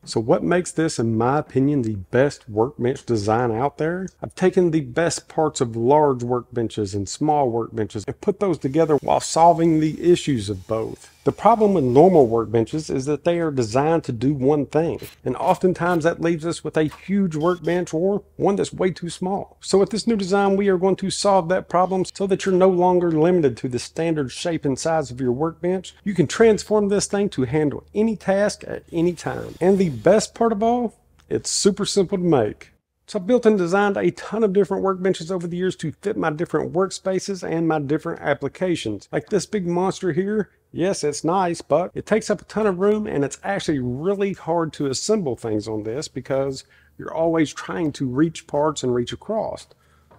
So what makes this, in my opinion, the best workbench design out there? I've taken the best parts of large workbenches and small workbenches and put those together while solving the issues of both. The problem with normal workbenches is that they are designed to do one thing, and oftentimes that leaves us with a huge workbench or one that's way too small. So with this new design, we are going to solve that problem so that you're no longer limited to the standard shape and size of your workbench. You can transform this thing to handle any task at any time. And the best part of all, it's super simple to make. So I've built and designed a ton of different workbenches over the years to fit my different workspaces and my different applications. Like this big monster here, yes, it's nice, but it takes up a ton of room, and it's actually really hard to assemble things on this because you're always trying to reach parts and reach across.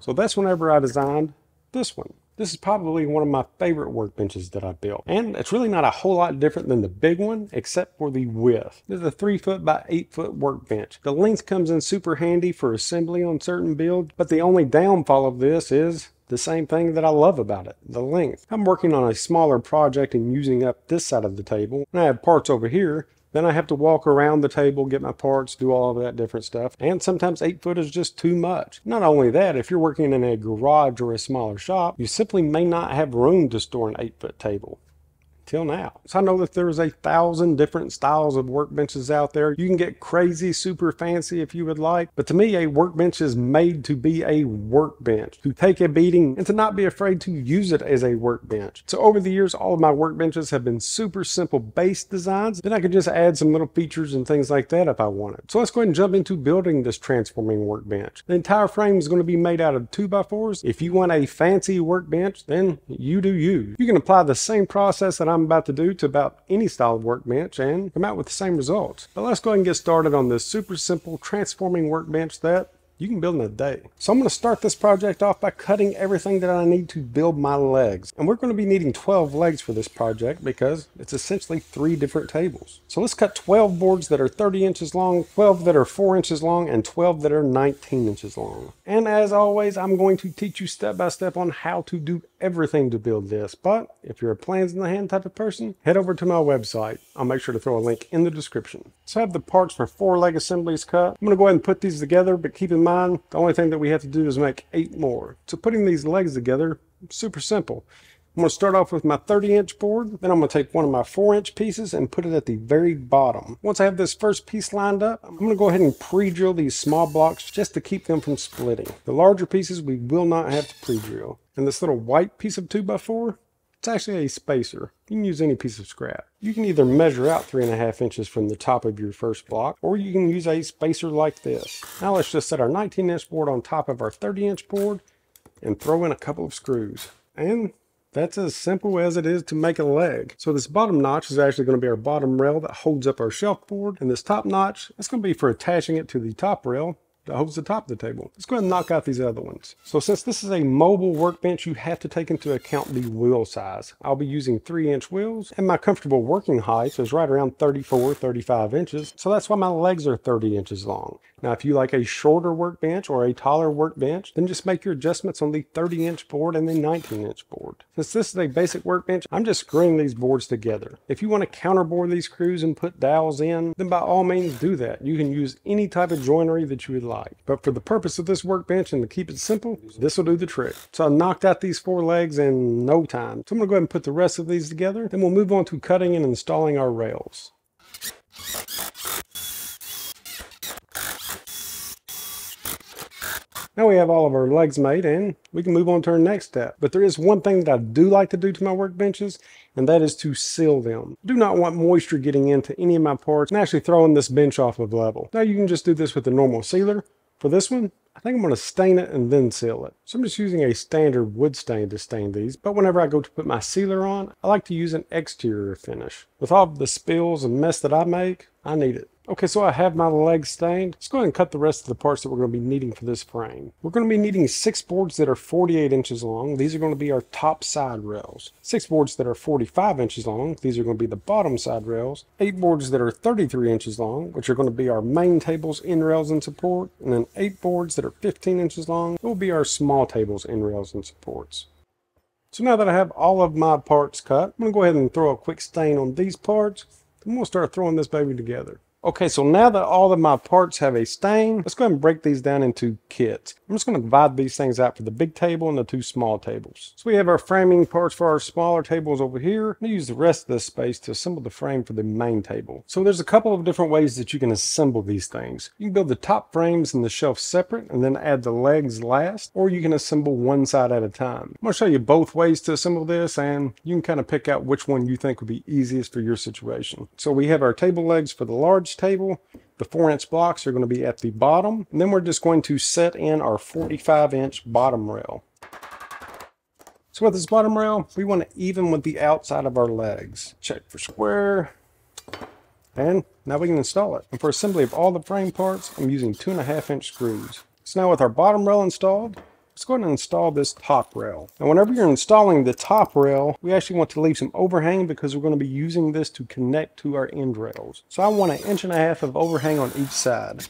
So that's whenever I designed this one. This is probably one of my favorite workbenches that I built. And it's really not a whole lot different than the big one, except for the width. This is a 3 foot by 8 foot workbench. The length comes in super handy for assembly on certain builds, but the only downfall of this is the same thing that I love about it, the length. I'm working on a smaller project and using up this side of the table, and I have parts over here. Then I have to walk around the table, get my parts, do all of that different stuff. And sometimes 8 foot is just too much. Not only that, if you're working in a garage or a smaller shop, you simply may not have room to store an 8 foot table. Till now. So I know that there's 1,000 different styles of workbenches out there. You can get crazy, super fancy if you would like. But to me, a workbench is made to be a workbench, to take a beating and to not be afraid to use it as a workbench. So over the years, all of my workbenches have been super simple base designs. Then I could just add some little features and things like that if I wanted. So let's go ahead and jump into building this transforming workbench. The entire frame is going to be made out of 2x4s. If you want a fancy workbench, then you do you. You can apply the same process that I'm about to do to about any style of workbench and come out with the same results. But let's go ahead and get started on this super simple transforming workbench that you can build in a day. So I'm going to start this project off by cutting everything that I need to build my legs. And we're going to be needing 12 legs for this project because it's essentially 3 different tables. So let's cut 12 boards that are 30 inches long, 12 that are 4 inches long, and 12 that are 19 inches long. And as always, I'm going to teach you step by step on how to do everything to build this. But if you're a plans in the hand type of person, head over to my website. I'll make sure to throw a link in the description. So I have the parts for 4 leg assemblies cut. I'm going to go ahead and put these together, but keep in mind, the only thing that we have to do is make 8 more. So putting these legs together, super simple. I'm going to start off with my 30-inch board. Then I'm going to take one of my 4-inch pieces and put it at the very bottom. Once I have this first piece lined up, I'm going to go ahead and pre-drill these small blocks just to keep them from splitting. The larger pieces we will not have to pre-drill. And this little white piece of 2x4, it's actually a spacer. You can use any piece of scrap. You can either measure out 3.5 inches from the top of your first block, or you can use a spacer like this. Now let's just set our 19-inch board on top of our 30-inch board and throw in a couple of screws. And that's as simple as it is to make a leg. So this bottom notch is actually going to be our bottom rail that holds up our shelf board. And this top notch, that's going to be for attaching it to the top rail that holds the top of the table. Let's go ahead and knock out these other ones. So since this is a mobile workbench, you have to take into account the wheel size. I'll be using 3-inch wheels, and my comfortable working height is right around 34, 35 inches. So that's why my legs are 30 inches long. Now, if you like a shorter workbench or a taller workbench, then just make your adjustments on the 30-inch board and the 19-inch board. Since this is a basic workbench, I'm just screwing these boards together. If you want to counterbore these screws and put dowels in, then by all means do that. You can use any type of joinery that you would like. But for the purpose of this workbench and to keep it simple, this will do the trick. So I knocked out these 4 legs in no time. So I'm going to go ahead and put the rest of these together. Then we'll move on to cutting and installing our rails. Now we have all of our legs made and we can move on to our next step. But there is one thing that I do like to do to my workbenches, and that is to seal them. I do not want moisture getting into any of my parts and actually throwing this bench off of level. Now you can just do this with a normal sealer. For this one, I think I'm going to stain it and then seal it. So I'm just using a standard wood stain to stain these, but whenever I go to put my sealer on, I like to use an exterior finish. With all of the spills and mess that I make, I need it. Okay, so I have my legs stained. Let's go ahead and cut the rest of the parts that we're going to be needing for this frame. We're going to be needing 6 boards that are 48 inches long. These are going to be our top side rails. 6 boards that are 45 inches long. These are going to be the bottom side rails. 8 boards that are 33 inches long, which are going to be our main tables, end rails, and support. And then 8 boards that are 15 inches long will be our small tables, end rails, and supports. So now that I have all of my parts cut, I'm going to go ahead and throw a quick stain on these parts. Then we'll start throwing this baby together. Okay, so now that all of my parts have a stain, let's go ahead and break these down into kits. I'm just going to divide these things out for the big table and the two small tables. So we have our framing parts for our smaller tables over here. I'm going to use the rest of this space to assemble the frame for the main table. So there's a couple of different ways that you can assemble these things. You can build the top frames and the shelf separate and then add the legs last, or you can assemble one side at a time. I'm going to show you both ways to assemble this, and you can kind of pick out which one you think would be easiest for your situation. So we have our table legs for the large table. The 4-inch blocks are going to be at the bottom, and then we're just going to set in our 45-inch bottom rail. So with this bottom rail, we want to even with the outside of our legs. Check for square, and now we can install it. And for assembly of all the frame parts, I'm using 2.5-inch screws. So now with our bottom rail installed, let's go ahead and install this top rail. Now whenever you're installing the top rail, we actually want to leave some overhang because we're going to be using this to connect to our end rails. So I want 1.5 inches of overhang on each side.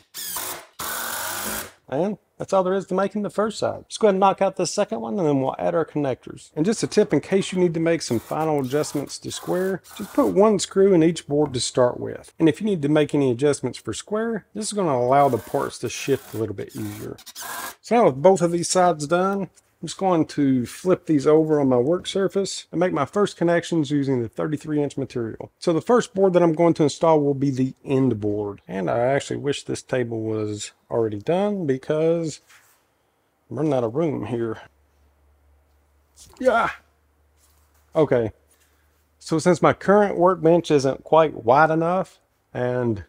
And that's all there is to making the first side. Let's go ahead and knock out the second one, and then we'll add our connectors. And just a tip in case you need to make some final adjustments to square, just put one screw in each board to start with. And if you need to make any adjustments for square, this is going to allow the parts to shift a little bit easier. So now with both of these sides done, I'm just going to flip these over on my work surface and make my first connections using the 33-inch material. So the first board that I'm going to install will be the end board. And I actually wish this table was already done because I'm running out of room here. Yeah. Okay. So since my current workbench isn't quite wide enough, and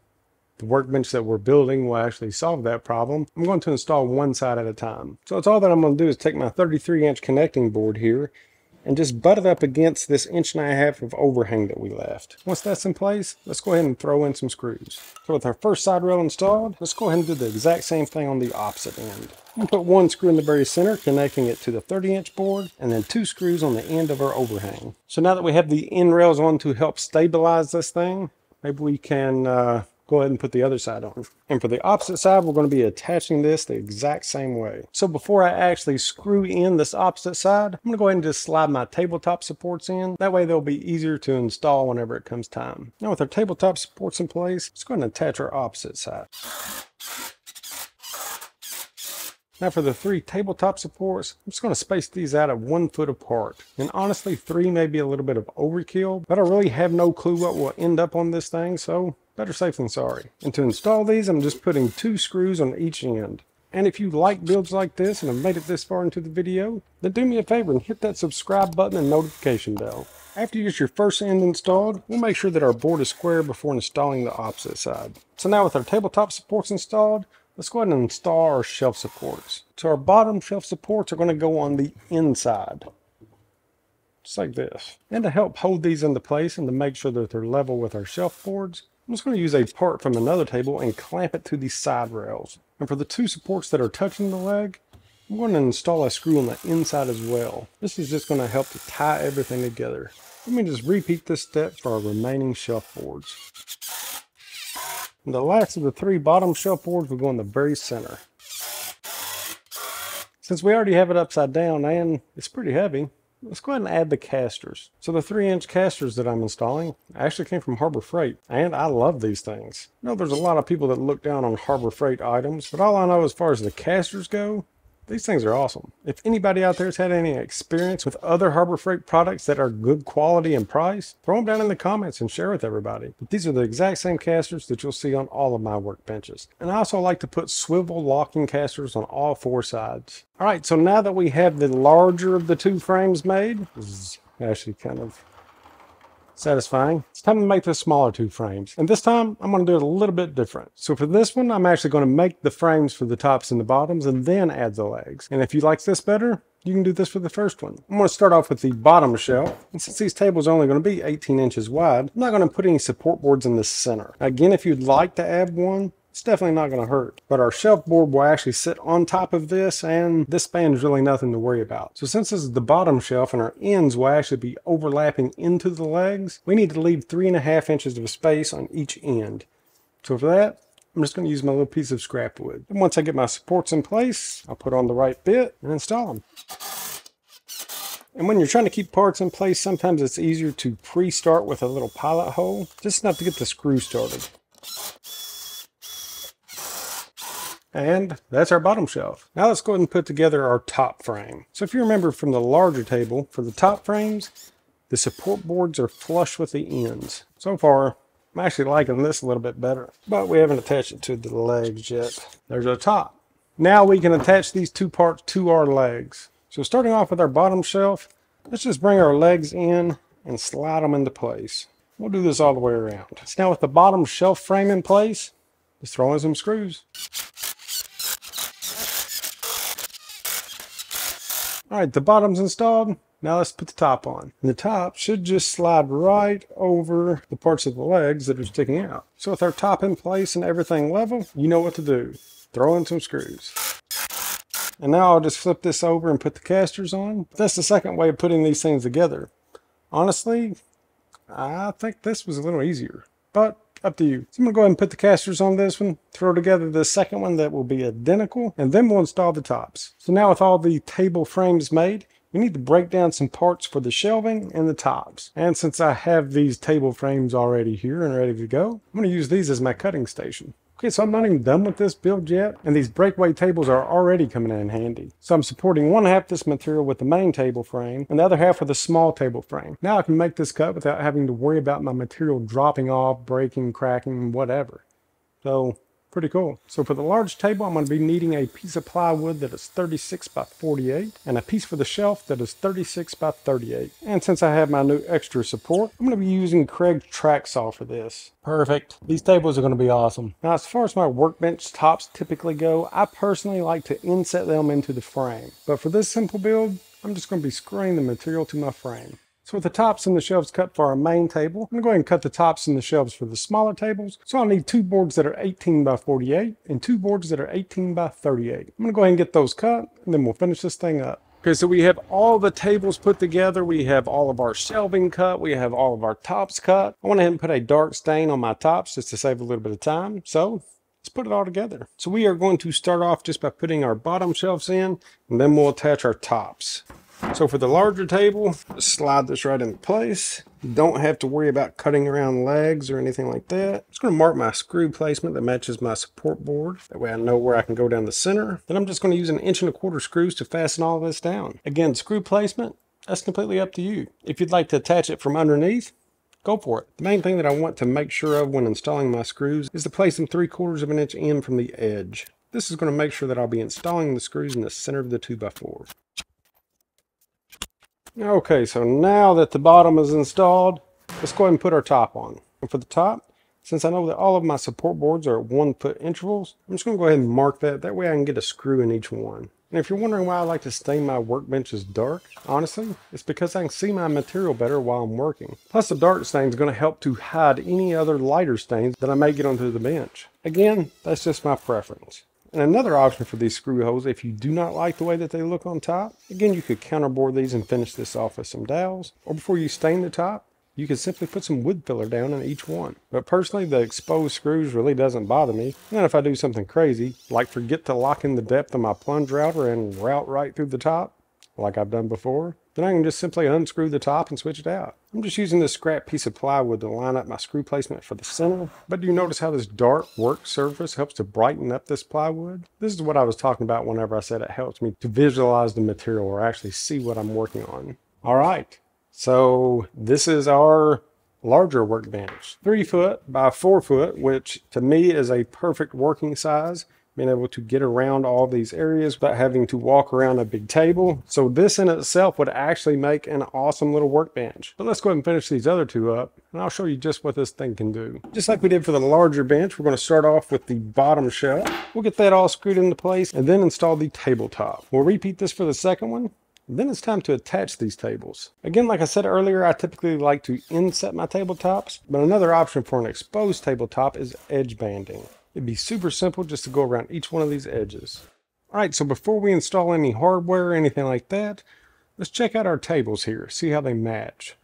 the workbench that we're building will actually solve that problem, I'm going to install one side at a time. So it's all that I'm going to do is take my 33-inch connecting board here and just butt it up against this 1.5 inches of overhang that we left. Once that's in place, let's go ahead and throw in some screws. So with our first side rail installed, let's go ahead and do the exact same thing on the opposite end. I'm going to put one screw in the very center, connecting it to the 30-inch board, and then 2 screws on the end of our overhang. So now that we have the end rails on to help stabilize this thing, maybe we can go ahead and put the other side on. And for the opposite side, we're going to be attaching this the exact same way. So before I actually screw in this opposite side, I'm going to go ahead and just slide my tabletop supports in. That way they'll be easier to install whenever it comes time. Now with our tabletop supports in place, let's go ahead and attach our opposite side. Now for the 3 tabletop supports, I'm just going to space these out at 1 foot apart. And honestly, 3 may be a little bit of overkill, but I really have no clue what will end up on this thing, so better safe than sorry. And to install these, I'm just putting 2 screws on each end. And if you like builds like this and have made it this far into the video, then do me a favor and hit that subscribe button and notification bell. After you get your first end installed, we'll make sure that our board is square before installing the opposite side. So now with our tabletop supports installed, let's go ahead and install our shelf supports. So our bottom shelf supports are going to go on the inside, just like this. And to help hold these into place and to make sure that they're level with our shelf boards, I'm just going to use a part from another table and clamp it to the side rails. And for the 2 supports that are touching the leg, I'm going to install a screw on the inside as well. This is just going to help to tie everything together. Let me just repeat this step for our remaining shelf boards. And the last of the 3 bottom shelf boards will go in the very center. Since we already have it upside down and it's pretty heavy, let's go ahead and add the casters. So the 3-inch casters that I'm installing actually came from Harbor Freight, and I love these things. I know there's a lot of people that look down on Harbor Freight items, but all I know as far as the casters go, these things are awesome. If anybody out there has had any experience with other Harbor Freight products that are good quality and price, throw them down in the comments and share with everybody. But these are the exact same casters that you'll see on all of my workbenches. And I also like to put swivel locking casters on all 4 sides. All right, so now that we have the larger of the 2 frames made, this is actually kind of satisfying. It's time to make the smaller 2 frames. And this time, I'm going to do it a little bit different. So for this one, I'm actually going to make the frames for the tops and the bottoms and then add the legs. And if you like this better, you can do this for the first one. I'm going to start off with the bottom shelf. And since these tables are only going to be 18 inches wide, I'm not going to put any support boards in the center. Again, if you'd like to add one, it's definitely not going to hurt. But our shelf board will actually sit on top of this, and this span is really nothing to worry about. So since this is the bottom shelf and our ends will actually be overlapping into the legs, we need to leave 3.5 inches of space on each end. So for that, I'm just going to use my little piece of scrap wood. And once I get my supports in place, I'll put on the right bit and install them. And when you're trying to keep parts in place, sometimes it's easier to pre-start with a little pilot hole, just enough to get the screw started. And that's our bottom shelf. Now let's go ahead and put together our top frame. So if you remember from the larger table, for the top frames, the support boards are flush with the ends. So far, I'm actually liking this a little bit better, but we haven't attached it to the legs yet. There's our top. Now we can attach these two parts to our legs. So starting off with our bottom shelf, let's just bring our legs in and slide them into place. We'll do this all the way around. So now with the bottom shelf frame in place, let's throw in some screws. All right, the bottom's installed. Now let's put the top on. And the top should just slide right over the parts of the legs that are sticking out. So with our top in place and everything level, you know what to do. Throw in some screws. And now I'll just flip this over and put the casters on. That's the second way of putting these things together. Honestly, I think this was a little easier, but up to you. So I'm gonna go ahead and put the casters on this one, throw together the second one that will be identical, and then we'll install the tops. So now with all the table frames made, we need to break down some parts for the shelving and the tops. And since I have these table frames already here and ready to go, I'm gonna use these as my cutting station. Okay, so I'm not even done with this build yet, and these breakaway tables are already coming in handy. So I'm supporting one half this material with the main table frame, and the other half with a small table frame. Now I can make this cut without having to worry about my material dropping off, breaking, cracking, whatever. So, pretty cool. So for the large table, I'm going to be needing a piece of plywood that is 36 by 48 and a piece for the shelf that is 36 by 38. And since I have my new extra support, I'm going to be using Craig's track saw for this. Perfect. These tables are going to be awesome. Now, as far as my workbench tops typically go, I personally like to inset them into the frame. But for this simple build, I'm just going to be screwing the material to my frame. So with the tops and the shelves cut for our main table, I'm going to go ahead and cut the tops and the shelves for the smaller tables. So I'll need two boards that are 18 by 48 and two boards that are 18 by 38. I'm going to go ahead and get those cut, and then we'll finish this thing up. Okay, so we have all the tables put together. We have all of our shelving cut. We have all of our tops cut. I went ahead and put a dark stain on my tops just to save a little bit of time. So let's put it all together. So we are going to start off just by putting our bottom shelves in, and then we'll attach our tops. So for the larger table, just slide this right into place. You don't have to worry about cutting around legs or anything like that. I'm just going to mark my screw placement that matches my support board. That way I know where I can go down the center. Then I'm just going to use 1 1/4 inch screws to fasten all this down. Again, screw placement, that's completely up to you. If you'd like to attach it from underneath, go for it. The main thing that I want to make sure of when installing my screws is to place them 3/4 inch in from the edge. This is going to make sure that I'll be installing the screws in the center of the 2x4. Okay, so now that the bottom is installed, let's go ahead and put our top on. And for the top, since I know that all of my support boards are at 1 foot intervals, I'm just going to go ahead and mark that. That way I can get a screw in each one. And if you're wondering why I like to stain my workbenches dark, honestly, it's because I can see my material better while I'm working. Plus the dark stain is going to help to hide any other lighter stains that I may get onto the bench. Again, that's just my preference. And another option for these screw holes, if you do not like the way that they look on top, again, you could counterbore these and finish this off with some dowels. Or before you stain the top, you can simply put some wood filler down in each one. But personally, the exposed screws really doesn't bother me. And then if I do something crazy, like forget to lock in the depth of my plunge router and route right through the top, like I've done before, then I can just simply unscrew the top and switch it out. I'm just using this scrap piece of plywood to line up my screw placement for the center. But do you notice how this dark work surface helps to brighten up this plywood? This is what I was talking about whenever I said it helps me to visualize the material or actually see what I'm working on. All right, so this is our larger workbench. 3 foot by 4 foot, which to me is a perfect working size. Being able to get around all these areas without having to walk around a big table. So this in itself would actually make an awesome little workbench. But let's go ahead and finish these other two up, and I'll show you just what this thing can do. Just like we did for the larger bench, we're going to start off with the bottom shelf. We'll get that all screwed into place and then install the tabletop. We'll repeat this for the second one. Then it's time to attach these tables. Again, like I said earlier, I typically like to inset my tabletops, but another option for an exposed tabletop is edge banding. It'd be super simple just to go around each one of these edges. All right, so before we install any hardware or anything like that, let's check out our tables here, see how they match.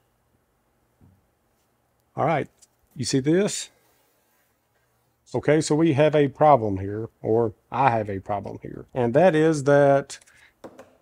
All right, you see this? Okay, so we have a problem here, or I have a problem here, and that is that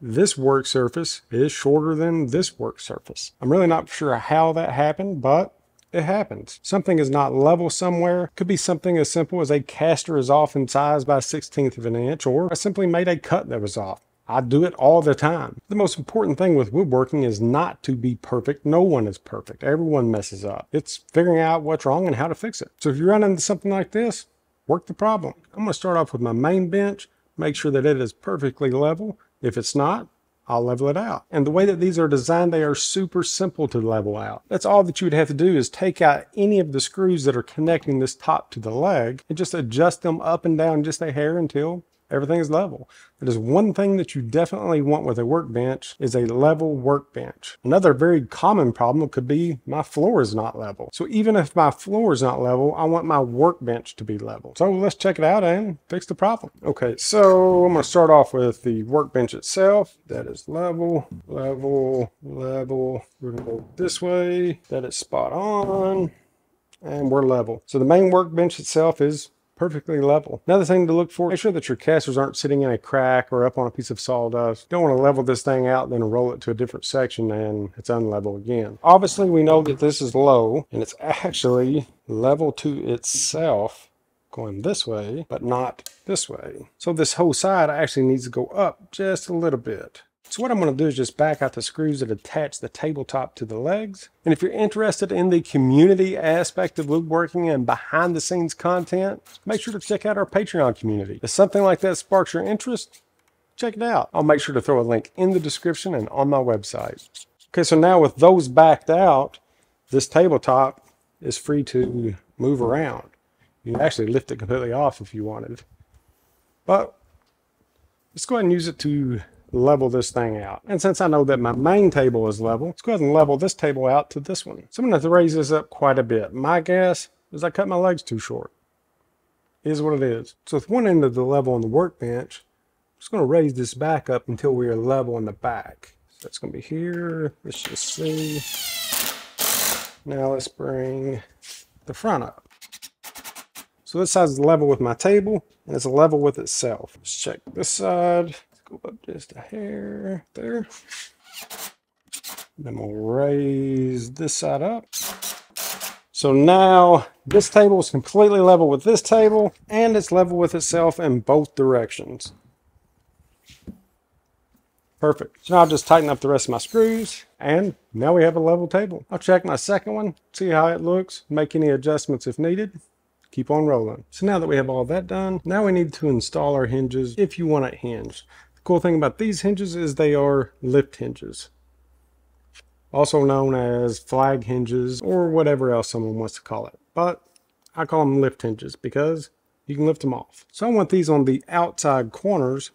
this work surface is shorter than this work surface. I'm really not sure how that happened, but It happens. Something is not level somewhere. Could be something as simple as a caster is off in size by 1/16 of an inch, or I simply made a cut that was off. I do it all the time. The most important thing with woodworking is not to be perfect. No one is perfect. Everyone messes up. It's figuring out what's wrong and how to fix it. So if you run into something like this, work the problem. I'm going to start off with my main bench, make sure that it is perfectly level. If it's not, I'll level it out. And the way that these are designed, they are super simple to level out. That's all that you would have to do is take out any of the screws that are connecting this top to the leg and just adjust them up and down just a hair until everything is level. That is one thing that you definitely want with a workbench, is a level workbench. Another very common problem could be my floor is not level. So even if my floor is not level, I want my workbench to be level. So let's check it out and fix the problem. Okay, so I'm going to start off with the workbench itself. That is level, level, level. We're going to go this way. That is spot on. And we're level. So the main workbench itself is perfectly level. Another thing to look for, make sure that your casters aren't sitting in a crack or up on a piece of sawdust. Don't want to level this thing out, then roll it to a different section and it's unlevel again. Obviously, we know that this is low and it's actually level to itself going this way, but not this way. So this whole side actually needs to go up just a little bit. So what I'm going to do is just back out the screws that attach the tabletop to the legs. And if you're interested in the community aspect of woodworking and behind the scenes content, make sure to check out our Patreon community. If something like that sparks your interest, check it out. I'll make sure to throw a link in the description and on my website. Okay, so now with those backed out, this tabletop is free to move around. You can actually lift it completely off if you wanted. But let's go ahead and use it to level this thing out. And since I know that my main table is level, let's go ahead and level this table out to this one. So I'm going to have to raise this up quite a bit. My guess is I cut my legs too short. It is what it is. So with one end of the level on the workbench, I'm just going to raise this back up until we are level in the back. So that's going to be here. Let's just see. Now let's bring the front up. So this side is level with my table and it's level with itself. Let's check this side. Go up just a hair there. Then we'll raise this side up. So now this table is completely level with this table and it's level with itself in both directions. Perfect. So now I'll just tighten up the rest of my screws and now we have a level table. I'll check my second one, see how it looks, make any adjustments if needed. Keep on rolling. So now that we have all that done, now we need to install our hinges if you want it hinged. Cool thing about these hinges is they are lift hinges, also known as flag hinges or whatever else someone wants to call it, but I call them lift hinges because you can lift them off. So I want these on the outside corners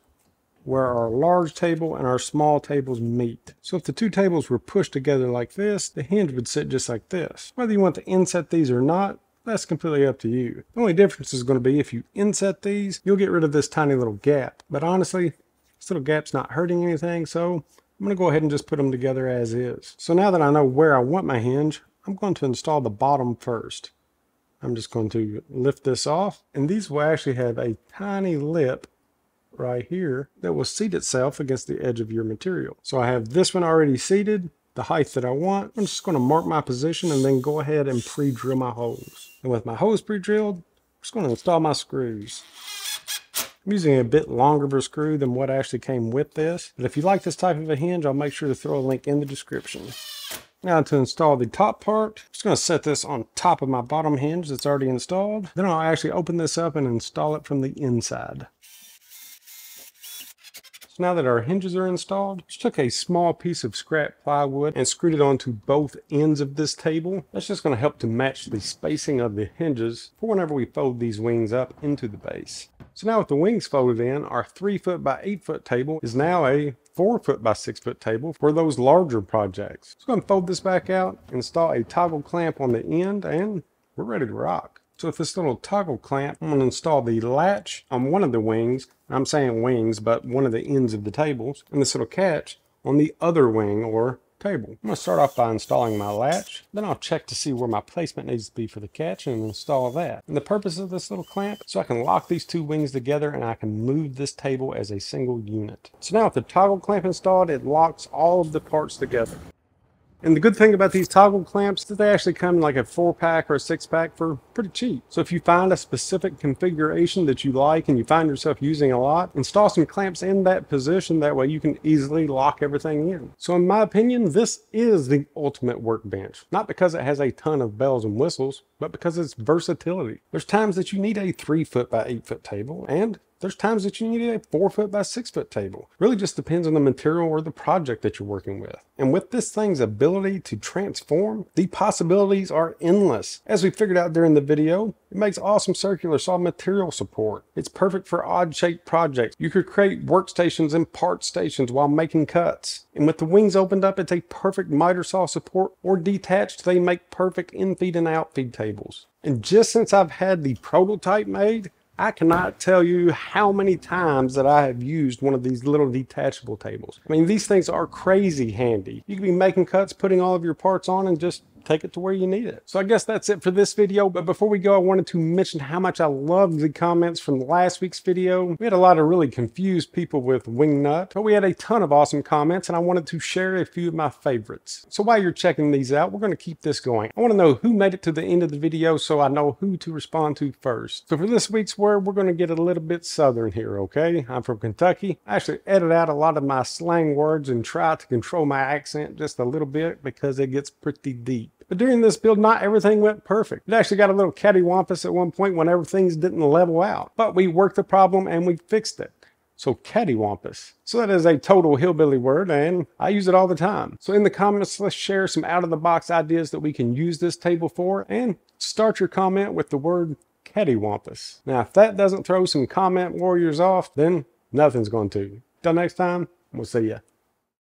where our large table and our small tables meet. So if the two tables were pushed together like this, the hinge would sit just like this. Whether you want to inset these or not, that's completely up to you. The only difference is going to be if you inset these, you'll get rid of this tiny little gap, but honestly, this little gap's not hurting anything, so I'm going to go ahead and just put them together as is. So now that I know where I want my hinge, I'm going to install the bottom first. I'm just going to lift this off, and these will actually have a tiny lip right here that will seat itself against the edge of your material. So I have this one already seated, the height that I want. I'm just going to mark my position and then go ahead and pre-drill my holes. And with my hose pre-drilled, I'm just going to install my screws. I'm using a bit longer of a screw than what actually came with this. But if you like this type of a hinge, I'll make sure to throw a link in the description. Now to install the top part, I'm just going to set this on top of my bottom hinge that's already installed. Then I'll actually open this up and install it from the inside. So now that our hinges are installed, just took a small piece of scrap plywood and screwed it onto both ends of this table. That's just going to help to match the spacing of the hinges for whenever we fold these wings up into the base. So now with the wings folded in, our 3-foot by 8-foot table is now a 4-foot by 6-foot table for those larger projects. So I'm going to fold this back out, install a toggle clamp on the end, and we're ready to rock. So with this little toggle clamp, I'm going to install the latch on one of the wings. I'm saying wings, but one of the ends of the tables, and this little catch on the other wing or table. I'm going to start off by installing my latch. Then I'll check to see where my placement needs to be for the catch and install that. And the purpose of this little clamp, so I can lock these two wings together and I can move this table as a single unit. So now with the toggle clamp installed, it locks all of the parts together. And the good thing about these toggle clamps is that they actually come in like a 4-pack or a 6-pack for pretty cheap. So if you find a specific configuration that you like and you find yourself using a lot, install some clamps in that position. That way you can easily lock everything in. So in my opinion, this is the ultimate workbench. Not because it has a ton of bells and whistles, but because it's versatility. There's times that you need a 3-foot by 8-foot table, and there's times that you need a 4-foot by 6-foot table. Really just depends on the material or the project that you're working with. And with this thing's ability to transform, the possibilities are endless. As we figured out during the video, it makes awesome circular saw material support. It's perfect for odd-shaped projects. You could create workstations and part stations while making cuts. And with the wings opened up, it's a perfect miter saw support, or detached, they make perfect infeed and outfeed tables. And just since I've had the prototype made, I cannot tell you how many times that I have used one of these little detachable tables. I mean, these things are crazy handy. You can be making cuts, putting all of your parts on, and just take it to where you need it. So I guess that's it for this video. But before we go, I wanted to mention how much I loved the comments from last week's video. We had a lot of really confused people with wingnut, but we had a ton of awesome comments, and I wanted to share a few of my favorites. So while you're checking these out, we're going to keep this going. I want to know who made it to the end of the video so I know who to respond to first. So for this week's word, we're going to get a little bit southern here, okay? I'm from Kentucky. I actually edit out a lot of my slang words and try to control my accent just a little bit because it gets pretty deep. But during this build, not everything went perfect. It actually got a little cattywampus at one point when everything didn't level out. But we worked the problem and we fixed it. So cattywampus. So that is a total hillbilly word, and I use it all the time. So in the comments, let's share some out-of-the-box ideas that we can use this table for, and start your comment with the word cattywampus. Now, if that doesn't throw some comment warriors off, then nothing's going to. Till next time, we'll see ya.